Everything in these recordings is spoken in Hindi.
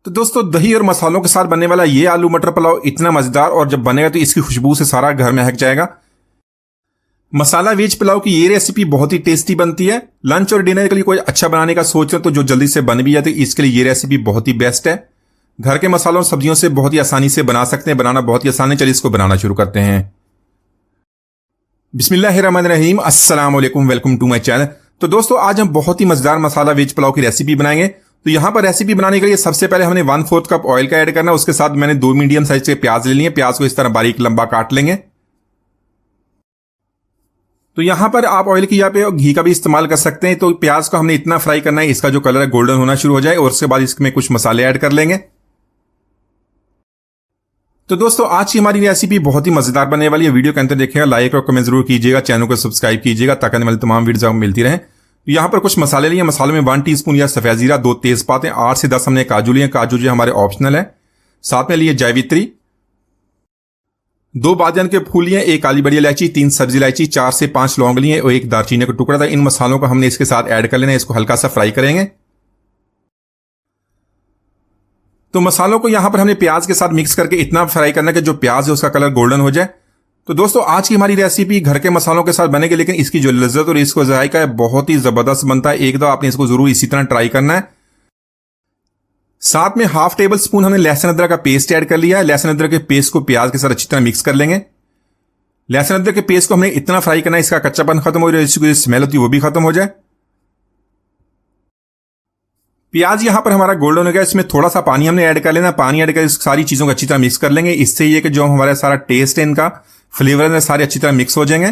तो दोस्तों दही और मसालों के साथ बनने वाला ये आलू मटर पुलाव इतना मजेदार और जब बनेगा तो इसकी खुशबू से सारा घर महक जाएगा। मसाला वेज पुलाव की ये रेसिपी बहुत ही टेस्टी बनती है। लंच और डिनर के लिए कोई अच्छा बनाने का सोच रहे तो जो जल्दी से बन भी जाती है इसके लिए ये रेसिपी बहुत ही बेस्ट है। घर के मसालों और सब्जियों से बहुत ही आसानी से बना सकते हैं, बनाना बहुत ही आसान है। चलिए इसको बनाना शुरू करते हैं। बिस्मिल्लाहिर्रहमानिर्रहीम, अस्सलाम वालेकुम, वेलकम टू माय चैनल। तो दोस्तों आज हम बहुत ही मजेदार मसाला वेज पुलाव की रेसिपी बनाएंगे। तो यहां पर रेसिपी बनाने के लिए सबसे पहले हमने 1/4 कप ऑयल का ऐड करना है। उसके साथ मैंने 2 मीडियम साइज के प्याज ले लिए। प्याज को इस तरह बारीक लंबा काट लेंगे। तो यहां पर आप ऑयल की यहाँ पे घी का भी इस्तेमाल कर सकते हैं। तो प्याज को हमने इतना फ्राई करना है इसका जो कलर है गोल्डन होना शुरू हो जाए और उसके बाद इसमें कुछ मसाले ऐड कर लेंगे। तो दोस्तों आज की हमारी रेसिपी बहुत ही मजेदार बनने वाली है। वीडियो के अंदर देखिएगा, लाइक और कमेंट जरूर कीजिएगा, चैनल को सब्सक्राइब कीजिएगा ताकि आने वाली तमाम वीडियोस आपको मिलती रहे। तो यहाँ पर कुछ मसाले लिए। मसाले में 1 टीस्पून या सफेद जीरा, 2 तेजपात, 8 से 10 हमने काजू लिए। काजू जो हमारे ऑप्शनल है। साथ में लिए जावित्री, 2 बादियान के फूल लिए, 1 काली बड़ी इलायची, 3 सब्जी इलायची, 4 से 5 लौंग लिए और 1 दालचीनी का टुकड़ा था। इन मसालों को हमने इसके साथ ऐड कर लेना है। इसको हल्का सा फ्राई करेंगे। तो मसालों को यहां पर हमने प्याज के साथ मिक्स करके इतना फ्राई करना कि जो प्याज है उसका कलर गोल्डन हो जाए। तो दोस्तों आज की हमारी रेसिपी घर के मसालों के साथ बनेगी, लेकिन इसकी जो लज्जत और इसको जायका है बहुत ही जबरदस्त बनता है। एक दो आपने इसको जरूर इसी तरह ट्राई करना है। साथ में 1/2 टेबल स्पून हमने लहसुन अदरक का पेस्ट ऐड कर लिया है। लहसुन अदरक के पेस्ट को प्याज के साथ अच्छी तरह मिक्स कर लेंगे। लहसुन अदरक के पेस्ट को हमने इतना फ्राई करना है इसका कच्चापन खत्म हो जाए, इसकी जो स्मेल होती है वो भी खत्म हो जाए। प्याज यहां पर हमारा गोल्डन हो गया। इसमें थोड़ा सा पानी हमने ऐड कर लेना। पानी ऐड कर इस सारी चीजों को अच्छी तरह मिक्स कर लेंगे। इससे ये कि जो हमारा सारा टेस्ट है, इनका फ्लेवर है, सारे अच्छी तरह मिक्स हो जाएंगे।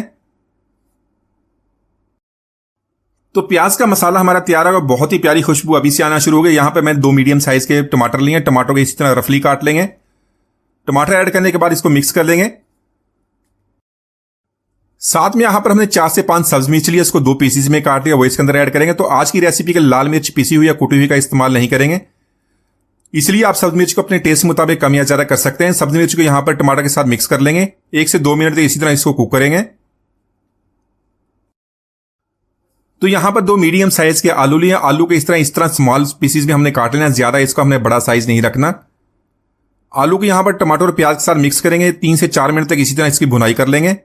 तो प्याज का मसाला हमारा तैयार होगा। बहुत ही प्यारी खुशबू अभी से आना शुरू हो गई। यहां पे मैंने 2 मीडियम साइज के टमाटर लिए। टमाटर को इसी तरह रफली काट लेंगे। टमाटर ऐड करने के बाद इसको मिक्स कर लेंगे। साथ में यहां पर हमने 4 से 5 सब्ज मिर्च लिया, इसको 2 पीसेस में काट लिया, वो इसके अंदर ऐड करेंगे। तो आज की रेसिपी के लाल मिर्च पिसी हुई या कुटी हुई का इस्तेमाल नहीं करेंगे, इसलिए आप सब्ज मिर्च को अपने टेस्ट मुताबिक कम या ज्यादा कर सकते हैं। सब्ज मिर्च को यहां पर टमाटर के साथ मिक्स कर लेंगे। 1 से 2 मिनट तक इसी तरह इसको कुक करेंगे। तो यहां पर 2 मीडियम साइज के आलू लिए। आलू के इस तरह स्मॉल पीसेस में हमने काट लेना, ज्यादा इसको हमने बड़ा साइज नहीं रखना। आलू को यहां पर टमाटर और प्याज के साथ मिक्स करेंगे। 3 से 4 मिनट तक इसी तरह इसकी भुनाई कर लेंगे।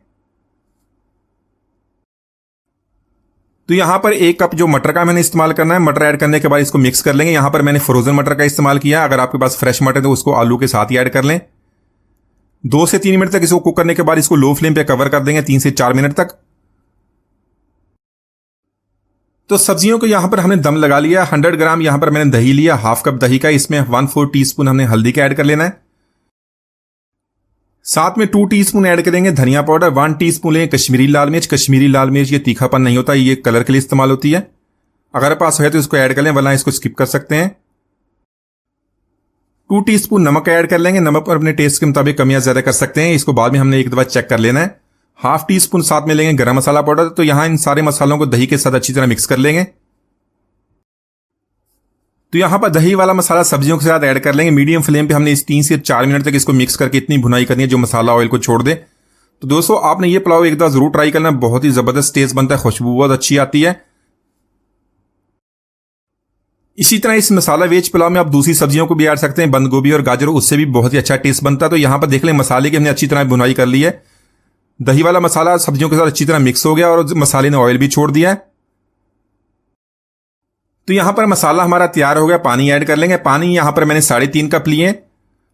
तो यहां पर 1 कप जो मटर का मैंने इस्तेमाल करना है। मटर ऐड करने के बाद इसको मिक्स कर लेंगे। यहां पर मैंने फ्रोजन मटर का इस्तेमाल किया। अगर आपके पास फ्रेश मटर है तो उसको आलू के साथ ही ऐड कर लें। 2 से 3 मिनट तक इसको कुक करने के बाद इसको लो फ्लेम पे कवर कर देंगे 3 से 4 मिनट तक। तो सब्जियों को यहां पर हमने दम लगा लिया। 100 ग्राम यहां पर मैंने दही लिया, 1/2 कप दही का। इसमें 1/4 टीस्पून हमने हल्दी का ऐड कर लेना है। साथ में 2 टीस्पून ऐड करेंगे धनिया पाउडर। 1 टीस्पून लेंगे कश्मीरी लाल मिर्च। कश्मीरी लाल मिर्च ये तीखापन नहीं होता, ये कलर के लिए इस्तेमाल होती है। अगर पास है तो इसको ऐड कर लें, वरना इसको स्किप कर सकते हैं। 2 टीस्पून नमक ऐड कर लेंगे। नमक पर अपने टेस्ट के मुताबिक कम या ज्यादा कर सकते हैं, इसको बाद में हमने एक दफा चेक कर लेना है। 1/2 टीस्पून साथ में लेंगे गरम मसाला पाउडर। तो यहां इन सारे मसालों को दही के साथ अच्छी तरह मिक्स कर लेंगे। तो यहां पर दही वाला मसाला सब्जियों के साथ ऐड कर लेंगे। मीडियम फ्लेम पे हमने इस 3 से 4 मिनट तक इसको मिक्स करके इतनी भुनाई करनी है जो मसाला ऑयल को छोड़ दे। तो दोस्तों आपने ये पुलाव एक बार जरूर ट्राई करना, बहुत ही जबरदस्त टेस्ट बनता है, खुशबू बहुत अच्छी आती है। इसी तरह इस मसाला वेज पुलाव में आप दूसरी सब्जियों को भी ऐड सकते हैं, बंद गोभी और गाजर, उससे भी बहुत ही अच्छा टेस्ट बनता है। तो यहां पर देख लें मसाले की हमने अच्छी तरह भुनाई कर ली है। दही वाला मसाला सब्जियों के साथ अच्छी तरह मिक्स हो गया और मसाले ने ऑयल भी छोड़ दिया है। तो यहां पर मसाला हमारा तैयार हो गया। पानी ऐड कर लेंगे। पानी यहां पर मैंने 3.5 कप लिए।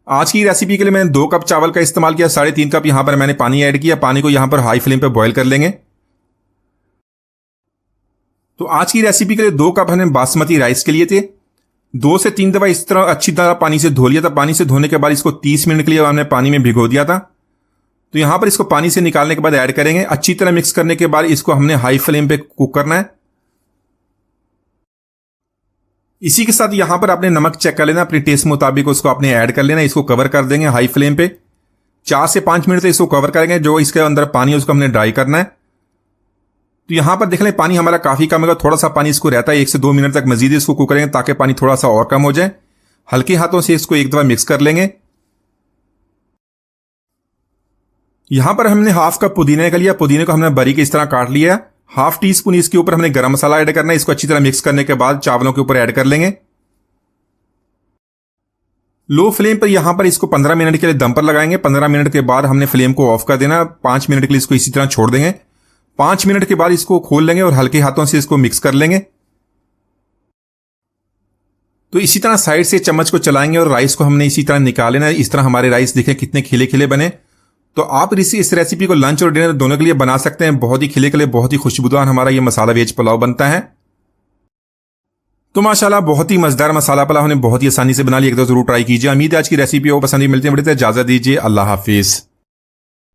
आज की रेसिपी के लिए मैंने 2 कप चावल का इस्तेमाल किया। 3.5 कप यहां पर मैंने पानी ऐड किया। पानी को यहां पर हाई फ्लेम पे बॉईल कर लेंगे। तो आज की रेसिपी के लिए 2 कप हमने बासमती राइस के लिए थे। 2 से 3 दफा इस तरह अच्छी तरह पानी से धो लिया था। पानी से धोने के बाद इसको 30 मिनट के लिए हमने पानी में भिगो दिया था। तो यहां पर इसको पानी से निकालने के बाद ऐड करेंगे। अच्छी तरह मिक्स करने के बाद इसको हमने हाई फ्लेम पे कुक करना है। इसी के साथ यहां पर आपने नमक चेक कर लेना, अपने टेस्ट मुताबिक उसको आपने ऐड कर लेना। इसको कवर कर देंगे हाई फ्लेम पे। 4 से 5 मिनट तक इसको कवर करेंगे। जो इसके अंदर पानी है उसको हमने ड्राई करना है। तो यहां पर देख लें पानी हमारा काफी कम होगा, थोड़ा सा पानी इसको रहता है। 1 से 2 मिनट तक मजीद इसको कुक करेंगे ताकि पानी थोड़ा सा और कम हो जाए। हल्के हाथों से इसको एक दफा मिक्स कर लेंगे। यहां पर हमने 1/2 कप पुदीने का लिया। पुदीने को हमने बारीक इस तरह काट लिया। 1/2 टीस्पून इसके ऊपर हमने गरम मसाला ऐड करना है। इसको अच्छी तरह मिक्स करने के बाद चावलों के ऊपर ऐड कर लेंगे। लो फ्लेम पर यहां पर इसको 15 मिनट के लिए दम पर लगाएंगे। 15 मिनट के बाद हमने फ्लेम को ऑफ कर देना। 5 मिनट के लिए इसको इसी तरह छोड़ देंगे। 5 मिनट के बाद इसको खोल लेंगे और हल्के हाथों से इसको मिक्स कर लेंगे। तो इसी तरह साइड से चम्मच को चलाएंगे और राइस को हमने इसी तरह निकाल लेना। इस तरह हमारे राइस देखें कितने खिले खिले बने। तो आप इस रेसिपी को लंच और डिनर दोनों के लिए बना सकते हैं। बहुत ही खिले खिले, बहुत ही खुशबूदार हमारा ये मसाला वेज पुलाव बनता है। तो माशाल्लाह बहुत ही मजेदार मसाला पुलाव हमने बहुत ही आसानी से बना लिया। एक दो जरूर ट्राई कीजिए। उम्मीद है आज की रेसिपी आपको पसंद ही। मिलती है, इजाजत दीजिए। अल्लाह हाफिज।